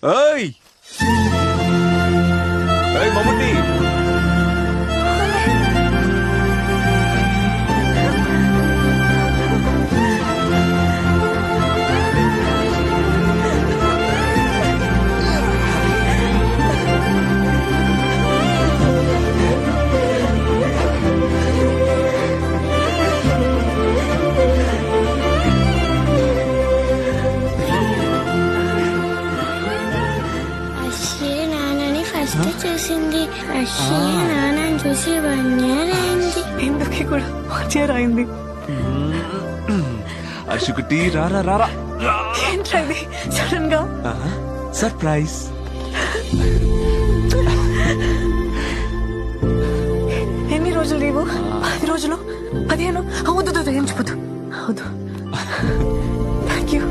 ఏయ్ ఏయ్ మమ్ముట్టి అశ్షే నాన్నని ఫస్ట్ చూసింది. అశ్షే నాన్నని చూసి 1 year అయింది. ఎందుకు కూడా 1 year అయింది. అశుకుటి రారా రారా ఏంట్రా ఇది సడన్ గా? సర్ప్రైజ్. ఎన్ని రోజులు లీవు? 10 రోజులు, 15. అవుదు ఏం చెప్పదు. అవుదు. Thank you.